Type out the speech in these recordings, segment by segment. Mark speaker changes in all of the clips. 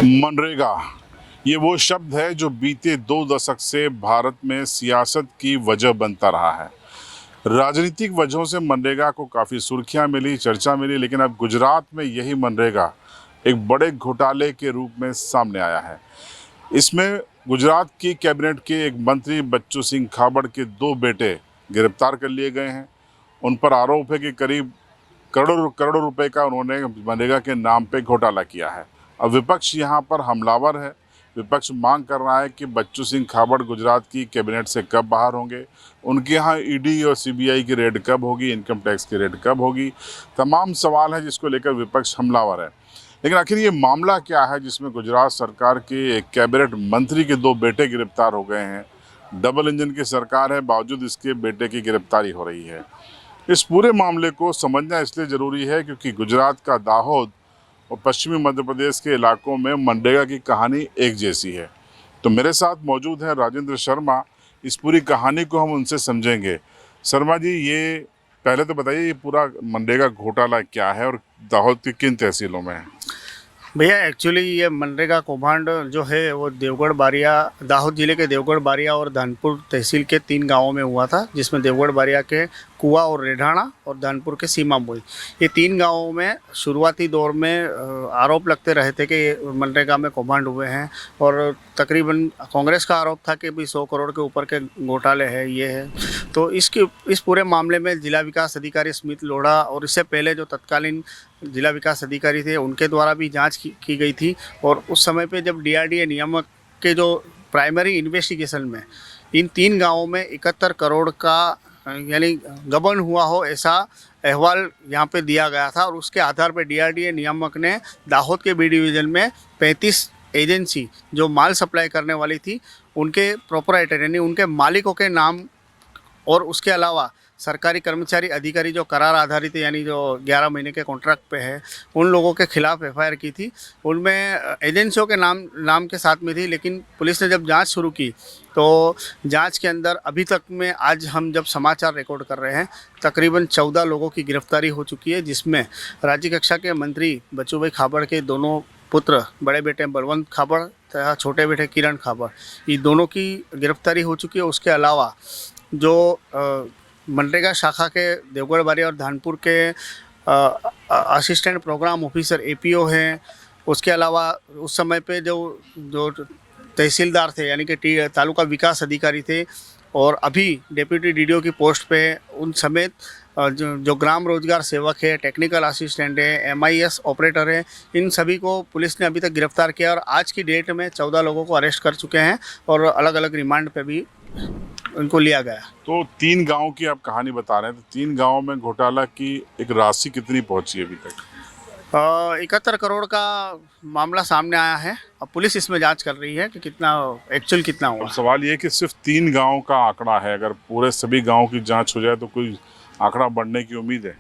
Speaker 1: मनरेगा ये वो शब्द है जो बीते 2 दशक से भारत में सियासत की वजह बनता रहा है। राजनीतिक वजहों से मनरेगा को काफ़ी सुर्खियां मिली, चर्चा मिली, लेकिन अब गुजरात में यही मनरेगा एक बड़े घोटाले के रूप में सामने आया है। इसमें गुजरात की कैबिनेट के एक मंत्री बच्चू सिंह खाबड़ के 2 बेटे गिरफ्तार कर लिए गए हैं। उन पर आरोप है कि करीब करोड़ों करोड़ों रुपए का उन्होंने मनरेगा के नाम पे घोटाला किया है। अब विपक्ष यहाँ पर हमलावर है। विपक्ष मांग कर रहा है कि बच्चू सिंह खाबड़ गुजरात की कैबिनेट से कब बाहर होंगे, उनके यहाँ ईडी और सीबीआई की रेड कब होगी, इनकम टैक्स की रेड कब होगी। तमाम सवाल है जिसको लेकर विपक्ष हमलावर है। लेकिन आखिर ये मामला क्या है जिसमें गुजरात सरकार के एक कैबिनेट मंत्री के 2 बेटे गिरफ्तार हो गए हैं। डबल इंजन की सरकार है, बावजूद इसके बेटे की गिरफ्तारी हो रही है। इस पूरे मामले को समझना इसलिए ज़रूरी है क्योंकि गुजरात का दाहोद और पश्चिमी मध्य प्रदेश के इलाकों में मनरेगा की कहानी एक जैसी है। तो मेरे साथ मौजूद हैं राजेंद्र शर्मा। इस पूरी कहानी को हम उनसे समझेंगे। शर्मा जी, ये पहले तो बताइए ये पूरा मनरेगा घोटाला क्या है और दाहोद की किन तहसीलों में है?
Speaker 2: भैया एक्चुअली ये मनरेगा कौभांड जो है वो देवगढ़ बारिया, दाहोद जिले के देवगढ़ बारिया और धानपुर तहसील के 3 गांवों में हुआ था, जिसमें देवगढ़ बारिया के कुआ और रेढाणा और धानपुर के सीमा बोई, ये 3 गांवों में शुरुआती दौर में आरोप लगते रहे थे कि मनरेगा में कौभांड हुए हैं। और तकरीबन कांग्रेस का आरोप था कि भी 100 करोड़ के ऊपर के घोटाले हैं, ये है। तो इस पूरे मामले में जिला विकास अधिकारी स्मित लोढ़ा और इससे पहले जो तत्कालीन जिला विकास अधिकारी थे उनके द्वारा भी जांच की गई थी। और उस समय पे जब डीआरडीए नियामक के जो प्राइमरी इन्वेस्टिगेशन में इन 3 गांवों में 71 करोड़ का यानी गबन हुआ हो, ऐसा अहवाल यहाँ पे दिया गया था। और उसके आधार पर डीआरडीए नियामक ने दाहोद के बी डिवीज़न में 35 एजेंसी जो माल सप्लाई करने वाली थी उनके प्रोपराइटर यानी उनके मालिकों के नाम और उसके अलावा सरकारी कर्मचारी अधिकारी जो करार आधारित यानी जो 11 महीने के कॉन्ट्रैक्ट पे है उन लोगों के खिलाफ एफआईआर की थी। उनमें एजेंसियों के नाम के साथ में थी, लेकिन पुलिस ने जब जांच शुरू की तो जांच के अंदर अभी तक में आज हम जब समाचार रिकॉर्ड कर रहे हैं तकरीबन 14 लोगों की गिरफ्तारी हो चुकी है, जिसमें राज्य कक्षा के मंत्री बच्चू भाई खाबड़ के दोनों पुत्र, बड़े बेटे बलवंत खाबड़ तथा छोटे बेटे किरण खाबड़, ये दोनों की गिरफ्तारी हो चुकी है। उसके अलावा जो मनरेगा शाखा के देवगढ़ बारिया और धानपुर के असिस्टेंट प्रोग्राम ऑफिसर एपीओ हैं, उसके अलावा उस समय पे जो तहसीलदार थे यानी कि तालुका विकास अधिकारी थे और अभी डिप्टी डीडीओ की पोस्ट पे उन समेत जो ग्राम रोजगार सेवक है, टेक्निकल असिस्टेंट है, एमआईएस ऑपरेटर है, इन सभी को पुलिस ने अभी तक गिरफ्तार किया। और आज की डेट में 14 लोगों को अरेस्ट कर चुके हैं और अलग अलग रिमांड पे भी उनको लिया गया।
Speaker 1: तो 3 गांव की आप कहानी बता रहे हैं, तो 3 गांवों में घोटाला की एक राशि कितनी पहुंची है अभी तक?
Speaker 2: 71 करोड़ का मामला सामने आया है। अब पुलिस इसमें जांच कर रही है कि कितना हुआ।
Speaker 1: सवाल ये है कि सिर्फ 3 गांव का आंकड़ा है, अगर पूरे सभी गांव की जांच हो जाए तो कोई आंकड़ा बढ़ने की उम्मीद है?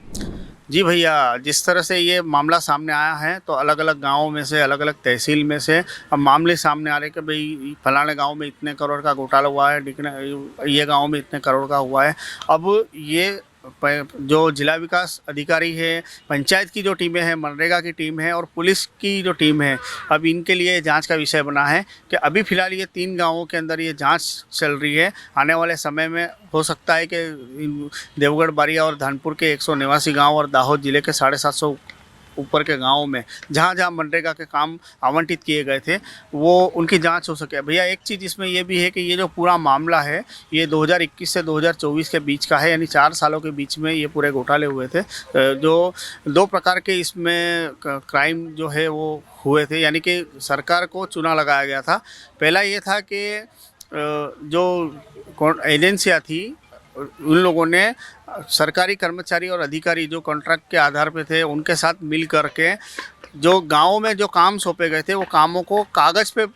Speaker 2: जी भैया, जिस तरह से ये मामला सामने आया है तो अलग अलग गांवों में से, अलग अलग तहसील में से अब मामले सामने आ रहे कि भाई फलाने गांव में इतने करोड़ का घोटाला हुआ है, ये गांव में इतने करोड़ का हुआ है। अब ये जो जिला विकास अधिकारी है, पंचायत की जो टीमें हैं, मनरेगा की टीम है और पुलिस की जो टीम है, अब इनके लिए जांच का विषय बना है कि अभी फ़िलहाल ये 3 गांवों के अंदर ये जांच चल रही है। आने वाले समय में हो सकता है कि देवगढ़ बारिया और धानपुर के 189 गांव और दाहोद जिले के 750 ऊपर के गांवों में जहां जहां मनरेगा के काम आवंटित किए गए थे वो उनकी जांच हो सके। भैया एक चीज़ इसमें ये भी है कि ये जो पूरा मामला है ये 2021 से 2024 के बीच का है, यानी 4 सालों के बीच में ये पूरे घोटाले हुए थे। जो 2 प्रकार के इसमें क्राइम जो है वो हुए थे, यानी कि सरकार को चूना लगाया गया था। पहला ये था कि जो एजेंसियाँ थी उन लोगों ने सरकारी कर्मचारी और अधिकारी जो कॉन्ट्रैक्ट के आधार पे थे उनके साथ मिल कर के जो गाँव में जो काम सौंपे गए थे वो कामों को कागज़ पे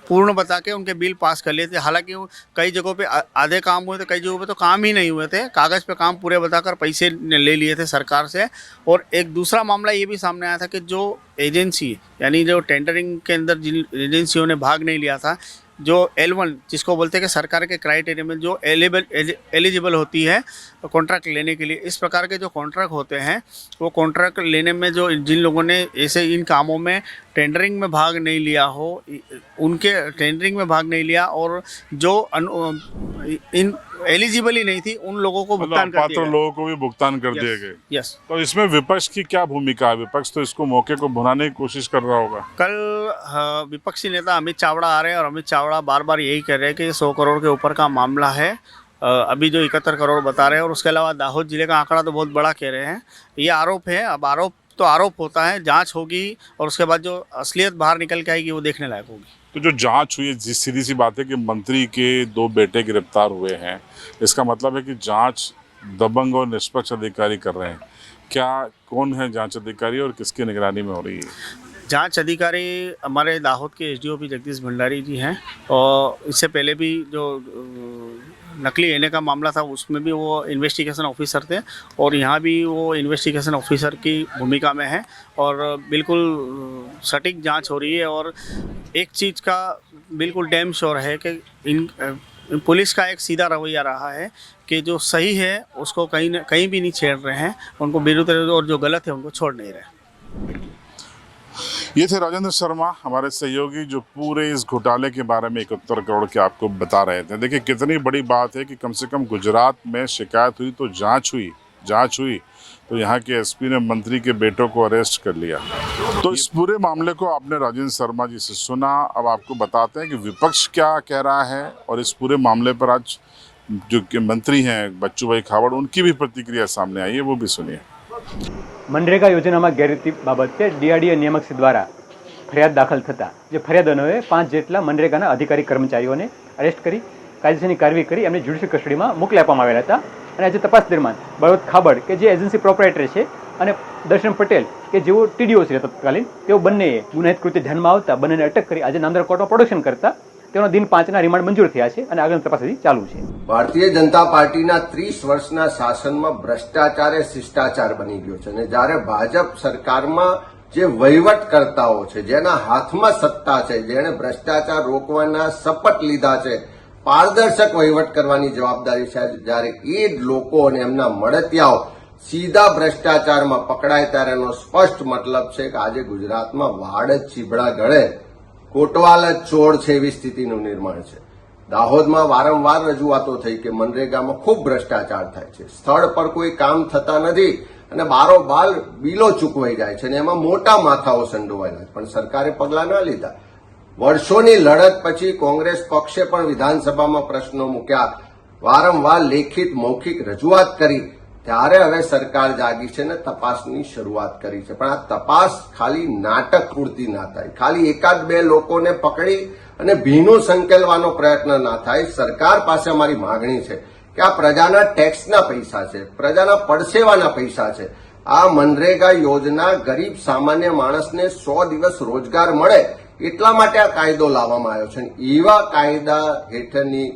Speaker 2: पूर्ण बता के उनके बिल पास कर लिए थे। हालांकि कई जगहों पे आधे काम हुए थे, कई जगहों पे तो काम ही नहीं हुए थे, कागज़ पे काम पूरे बताकर पैसे ले लिए थे सरकार से। और एक दूसरा मामला ये भी सामने आया था कि जो एजेंसी यानी जो टेंडरिंग के अंदर जिन एजेंसियों ने भाग नहीं लिया था जो L1 जिसको बोलते हैं कि सरकार के क्राइटेरिया में जो एलिजिबल होती है कॉन्ट्रैक्ट लेने के लिए, इस प्रकार के जो कॉन्ट्रैक्ट होते हैं वो कॉन्ट्रैक्ट लेने में जो जिन लोगों ने ऐसे इन कामों में टेंडरिंग में भाग नहीं लिया हो, उनके टेंडरिंग में भाग नहीं लिया और जो इन एलिजिबल ही नहीं थी उन लोगों को भुगतान कर
Speaker 1: पात्र
Speaker 2: दिया
Speaker 1: लोगों को भी भुगतान कर दिए गए।
Speaker 2: यस।
Speaker 1: तो इसमें विपक्ष की क्या भूमिका है? विपक्ष तो इसको मौके को भुनाने की कोशिश कर रहा होगा।
Speaker 2: कल विपक्षी नेता अमित चावड़ा आ रहे हैं और अमित चावड़ा बार बार यही कह रहे हैं कि 100 करोड़ के ऊपर का मामला है। अभी जो 71 करोड़ बता रहे हैं और उसके अलावा दाहोद जिले का आंकड़ा तो बहुत बड़ा कह रहे हैं। ये आरोप है। अब आरोप तो आरोप होता है, जांच होगी और उसके बाद जो असलियत बाहर निकल के आएगी वो देखने लायक होगी।
Speaker 1: तो जो जांच हुई है, सीधी सी बात है कि मंत्री के 2 बेटे गिरफ्तार हुए हैं, इसका मतलब है कि जांच दबंग और निष्पक्ष अधिकारी कर रहे हैं। क्या कौन है जांच अधिकारी और किसकी निगरानी में हो रही है?
Speaker 2: जांच अधिकारी हमारे दाहोद के एसडीओपी जगदीश भंडारी जी हैं और इससे पहले भी जो नकली एनए का मामला था उसमें भी वो इन्वेस्टिगेशन ऑफिसर थे और यहाँ भी वो इन्वेस्टिगेशन ऑफिसर की भूमिका में है और बिल्कुल सटीक जांच हो रही है। और एक चीज़ का बिल्कुल डैम श्योर है कि इन पुलिस का एक सीधा रवैया रहा है कि जो सही है उसको कहीं भी नहीं छेड़ रहे हैं, उनको विरुद्ध, और जो गलत है उनको छोड़ नहीं रहे।
Speaker 1: ये थे राजेंद्र शर्मा, हमारे सहयोगी, जो पूरे इस घोटाले के बारे में 71 करोड़ के आपको बता रहे थे। देखिए कितनी बड़ी बात है कि कम से कम गुजरात में शिकायत हुई तो जांच हुई तो यहाँ के एसपी ने मंत्री के बेटों को अरेस्ट कर लिया। तो इस पूरे मामले को आपने राजेंद्र शर्मा जी से सुना। अब आपको बताते हैं कि विपक्ष क्या कह रहा है और इस पूरे मामले पर आज जो मंत्री हैं बच्चू भाई खाबड़, उनकी भी प्रतिक्रिया सामने आई है, वो भी सुनिए।
Speaker 3: मनरेगा योजनाમાં ગેરરીતિ બાબતે ડીઆરડીએ નિયામક દ્વારા ફરિયાદ દાખલ થતા જે ફરિયાદોએ 5 જેટલા મનરેગાના અધિકારી કર્મચારીઓને અરેસ્ટ કરી કાયદેસરની કાર્યવાહી કરી એમને જ્યુડિશિયલ કસ્ટડીમાં મોકલી આપવામાં આવેલા હતા અને આજે તપાસ દરમિયાન બળવંત ખાબડ કે જે એજન્સી પ્રોપરાઇટર છે અને દર્શન પટેલ કે જેઓ ટીડીઓ છે તત્કાલીન, તેઓ બંનેએ ગુનાહિત કૃત્ય ધ્યાનમાં આવતા બંનેને અટક કરી આજે નામદાર કોર્ટમાં પ્રોડક્શન કરતા તેનો દિન 5ના રિમાન્ડ મંજૂર થયા છે અને આગળની તપાસ હજી ચાલુ છે।
Speaker 4: ભારતીય જનતા પાર્ટીના 30 વર્ષના શાસનમાં ભ્રષ્ટાચાર એ શિષ્ટાચાર બની ગયો છે અને જ્યારે ભાજપ સરકારમાં જે વહીવટકર્તાઓ છે, જેના હાથમાં સત્તા છે, જેણે ભ્રષ્ટાચાર રોકવાના શપથ લીધા છે, પારદર્શક વહીવટ કરવાની જવાબદારી છે, જ્યારે એ જ લોકો અને એમના મળતિયાઓ સીધા ભ્રષ્ટાચારમાં પકડાય ત્યારે એનો સ્પષ્ટ મતલબ છે કે આજે ગુજરાતમાં વાડ જ ચીબડા ગળે, કોટવાલ જ ચોર છે એવી સ્થિતિનું નિર્માણ છે। દાહોદમાં વારંવાર રજૂઆતો થઈ કે મનરેગામાં ખૂબ ભ્રષ્ટાચાર થાય છે, સ્થળ પર કોઈ કામ થતા નથી અને બારોબાર બિલો ચૂકવાઈ જાય છે અને એમાં મોટા માથાઓ સંડોવાયેલા છે, પણ સરકારે પગલાં ન લીધા। વર્ષોની લડત પછી કોંગ્રેસ પક્ષે પણ વિધાનસભામાં પ્રશ્નો મૂક્યા, વારંવાર લેખિત મૌખિક રજૂઆત કરી, ત્યારે હવે સરકાર જાગી છે ને તપાસની શરૂઆત કરી છે। પણ આ તપાસ ખાલી નાટક પૂરતી ના થાય, ખાલી એકાદ બે લોકોને પકડી અને ભીનું સંકેલવાનો પ્રયત્ન ના થાય। સરકાર પાસે અમારી માગણી છે કે આ પ્રજાના ટેક્સના પૈસા છે, પ્રજાના પડસેવાના પૈસા છે। આ મનરેગા યોજના ગરીબ સામાન્ય માણસને 100 દિવસ રોજગાર મળે એટલા માટે આ કાયદો લાવવામાં આવ્યો છે। એવા કાયદા હેઠળની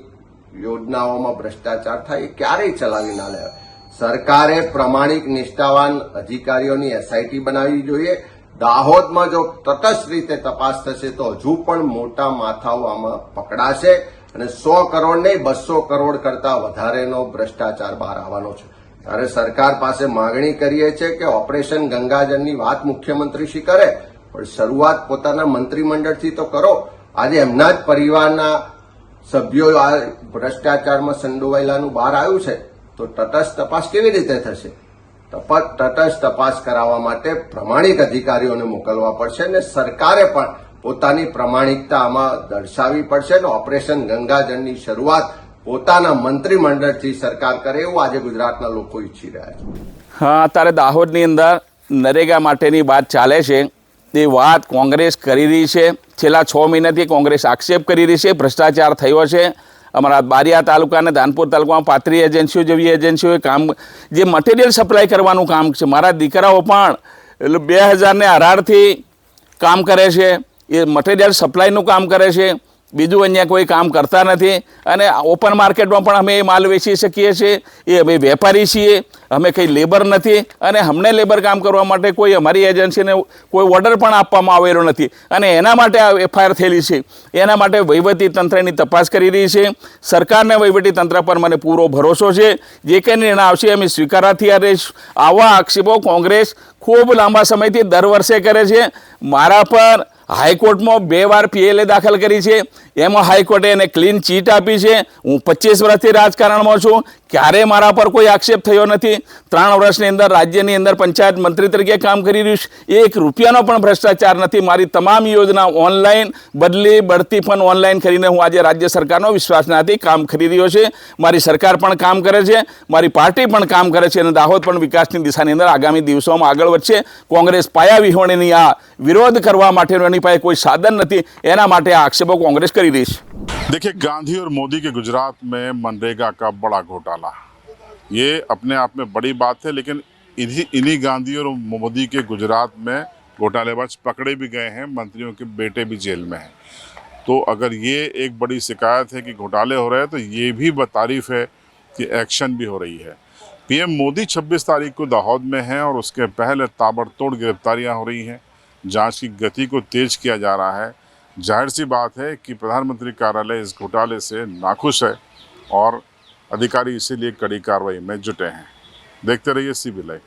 Speaker 4: યોજનાઓમાં ભ્રષ્ટાચાર થાય એ ક્યારેય ચલાવી ના લેવાય। સરકારે પ્રમાણિક નિષ્ઠાવાન અધિકારીઓની એસઆઈટી બનાવવી જોઈએ। દાહોદમાં જો તટસ્થ રીતે તપાસ થશે તો હજુ પણ મોટા માથાઓ આમાં પકડાશે અને 100 કરોડ નહીં 200 કરોડ કરતા વધારેનો ભ્રષ્ટાચાર બહાર આવવાનો છે। ત્યારે સરકાર પાસે માગણી કરીએ છીએ કે ઓપરેશન ગંગાજળની વાત મુખ્યમંત્રીશ્રી કરે, પણ શરૂઆત પોતાના મંત્રીમંડળથી તો કરો। આજે એમના જ પરિવારના સભ્યો આ ભ્રષ્ટાચારમાં સંડોવાયેલાનું બહાર આવ્યું છે તો તટસ્થ તપાસ કેવી રીતે થશે? તટસ્થ તપાસ કરાવવા માટે પ્રમાણિક અધિકારીઓને મોકલવા પડશે અને સરકારે પણ પોતાની પ્રમાણિકતા આમાં દર્શાવવી પડશે અને ઓપરેશન ગંગાજળની શરૂઆત પોતાના મંત્રીમંડળથી સરકાર કરે એવું આજે ગુજરાતના લોકો ઈચ્છી રહ્યા છે।
Speaker 5: હા, અત્યારે દાહોદની અંદર નરેગા માટેની વાત ચાલે છે। તે વાત કોંગ્રેસ કરી રહી છે। છેલ્લા 6 મહિનાથી કોંગ્રેસ આક્ષેપ કરી રહી છે ભ્રષ્ટાચાર થયો છે। અમારા બારિયા તાલુકા અને ધાનપુર તાલુકામાં 35 એજન્સીઓ જેવી એજન્સીઓએ કામ, જે મટીરિયલ સપ્લાય કરવાનું કામ છે, મારા દીકરાઓ પણ 2000 ને 18થી કામ કરે છે, એ મટીરિયલ સપ્લાયનું કામ કરે છે। બીજું અહીંયા કોઈ કામ કરતા નથી અને ઓપન માર્કેટમાં પણ અમે એ માલ વેચી શકીએ છીએ. એ અમે વેપારી છીએ, અમે કંઈ લેબર નથી અને અમને લેબર કામ કરવા માટે કોઈ અમારી એજન્સીને કોઈ ઓર્ડર પણ આપવામાં આવેલો નથી અને એના માટે આ એફઆઈઆર થયેલી છે. એના માટે વહીવટી તંત્રની તપાસ કરી રહી છે. સરકારને વહીવટી તંત્ર પર મને પૂરો ભરોસો છે. જે કંઈ નિર્ણય આવશે અમે સ્વીકારવા તૈયાર રહીશું. આવા આક્ષેપો કોંગ્રેસ ખૂબ લાંબા સમયથી દર વર્ષે કરે છે. મારા પર હાઈકોર્ટમાં 2 વાર PLA દાખલ કરી છે. એમાં હાઈકોર્ટે એને ક્લીન ચીટ આપી છે. હું 25 વર્ષથી રાજકારણમાં છું, ક્યારેય મારા પર કોઈ આક્ષેપ થયો નથી. 3 વર્ષની અંદર રાજ્યની અંદર પંચાયત મંત્રી તરીકે કામ કરી રહ્યું છે. 1 રૂપિયાનો પણ ભ્રષ્ટાચાર નથી. મારી તમામ યોજના ઓનલાઈન, બદલી બઢતી પણ ઓનલાઈન કરીને હું આજે રાજ્ય સરકારનો વિશ્વાસનાથી કામ કરી રહ્યો છે. મારી સરકાર પણ કામ કરે છે, મારી પાર્ટી પણ કામ કરે છે અને દાહોદ પણ વિકાસની દિશાની અંદર આગામી દિવસોમાં આગળ વધશે. કોંગ્રેસ પાયા વિહોણીની આ વિરોધ કરવા માટેનો એની પાસે કોઈ સાધન નથી. એના માટે આ આક્ષેપો કોંગ્રેસ કરી રહી છે.
Speaker 1: देखिए, गांधी और मोदी के गुजरात में मनरेगा का बड़ा घोटाला, ये अपने आप में बड़ी बात है, लेकिन इन्हीं गांधी और मोदी के गुजरात में घोटालेबाज पकड़े भी गए हैं, मंत्रियों के बेटे भी जेल में हैं. तो अगर ये एक बड़ी शिकायत है कि घोटाले हो रहे हैं, तो ये भी तारीफ है कि एक्शन भी हो रही है. PM मोदी 26 तारीख को दाहोद में हैं और उसके पहले ताबड़तोड़ गिरफ्तारियां हो रही हैं. जांच की गति को तेज किया जा रहा है. जाहिर सी बात है कि प्रधानमंत्री कार्यालय इस घोटाले से नाखुश है और अधिकारी इसीलिए कड़ी कार्रवाई में जुटे हैं. देखते रहिए CB लाइव.